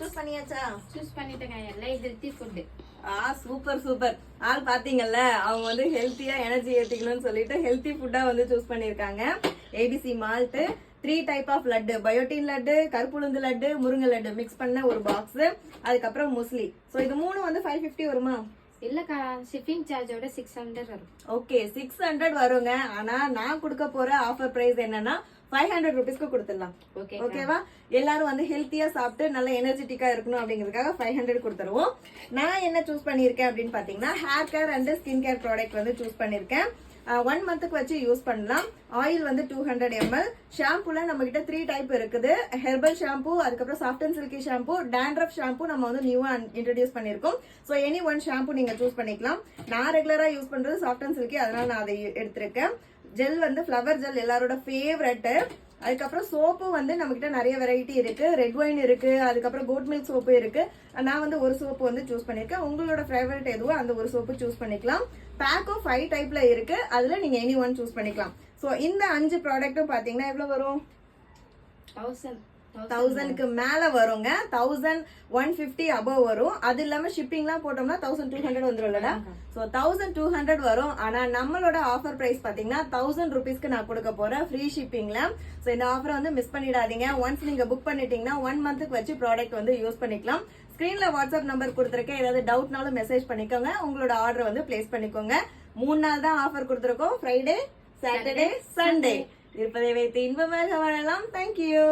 Choose பண்ணியாச்சா? Choose பண்ணிட்டேங்க. எல்லாம் ஹெல்த்தி ஃபுட். Super super. ஆள் பாத்தீங்கல்ல, அவங்க வந்து ஹெல்த்தியா எனர்ஜி ஏத்திக்கணும்னு சொல்லிட்டு ஹெல்த்தி ஃபுட்டா வந்து சூஸ் பண்ணிருக்காங்க. ABC malt 3 type of laddu, biotin laddu, கருப்புளுந்து லட்டு, முருங்கை லட்டு மிக்ஸ் பண்ண ஒரு பாக்ஸ், அதுக்கப்புறம் முஸ்லி. சோ இது மூணு வந்து 550 வருமா? இல்லக்கா, ஷிப்பிங் சார்ஜோட 600 வரும். ஓகே 600 வருங்க. ஆனா நான் கொடுக்க போற ஆஃபர் பிரைஸ் என்னன்னா 500 ருபீஸ்க்கு கொடுத்துடலாம். ஓகேவா? எல்லாரும் வந்து ஹெல்த்தியா சாப்பிட்டு நல்ல எனர்ஜெட்டிக்கா இருக்கணும் அப்படிங்கிறதுக்காக 500 கொடுத்துருவோம். நான் என்ன சூஸ் பண்ணிருக்கேன் அப்படின்னு பாத்தீங்கன்னா hair care and skin care product வந்து சூஸ் பண்ணிருக்கேன். 1 மந்த்துக்கு வச்சு யூஸ் பண்ணலாம். ஆயில் வந்து 200 ml. ஷாம்புல நம்ம கிட்ட 3 டைப் இருக்குது. ஹெர்பல் ஷாம்பு, அதுக்கப்புறம் soft and silky shampoo, dandruff shampoo நம்ம வந்து நியூவா இன்ட்ரோடியூஸ் பண்ணிருக்கோம். சோ எனி ஒன் ஷாம்பு நீங்க சூஸ் பண்ணிக்கலாம். நான் ரெகுலரா யூஸ் பண்றது சாஃப்ட் அண்ட் சில்கி, அதனால நான் அதை எடுத்திருக்கேன். ஜெல் வந்து ஃபிளவர் ஜெல் எல்லாரோட ஃபேவரட். அதுக்கப்புறம் சோப்பு வந்து நம்ம கிட்ட நிறைய வெரைட்டி இருக்கு. ரெட் ஒயின் இருக்கு, அதுக்கப்புறம் கோட் மில்க் சோப்பு இருக்கு. நான் வந்து ஒரு சோப்பு வந்து சூஸ் பண்ணிருக்கேன். உங்களோட ஃபேவரட் எதுவோ அந்த ஒரு சோப்பு சூஸ் பண்ணிக்கலாம். பேக்கும் 5 டைப்ல இருக்கு. அதுல நீங்க எனி ஒன் சூஸ் பண்ணிக்கலாம். சோ இந்த 5 ப்ராடக்ட்டும் பாத்தீங்கன்னா எவ்வளவு வரும்? 1000க்கு மேல வருங்க. 1150 அபவ் வரும். அது இல்லாம ஷிப்பிங்லாம் போட்டோம்னா 1200 வந்துரும்லடா. சோ 1200 வரும். ஆனா நம்மளோட ஆஃபர் பிரைஸ் பாத்தீங்கன்னா 1000 ருபீஸ்க்கு நான் கொடுக்க போறேன் ஃப்ரீ ஷிப்பிங்ல. சோ இந்த ஆஃபரை வந்து மிஸ் பண்ணிடாதீங்க. ஒன்ஸ் நீங்க புக் பண்ணிட்டீங்கன்னா 1 மந்த்துக்கு வச்சு ப்ராடக்ட் வந்து யூஸ் பண்ணிக்கலாம். ஸ்கிரீன்ல வாட்ஸ்அப் நம்பர் கொடுத்துருக்கேன். ஏதாவது டவுட்னாலும் மெசேஜ் பண்ணிக்கோங்க. உங்களோட ஆர்டர் வந்து பிளேஸ் பண்ணிக்கோங்க. 3 நாள் தான் ஆஃபர் கொடுத்துருக்கோம். Friday, Saturday, Sunday. இருப்பதை வைத்து இன்பமாக வாழலாம். தேங்க்யூ.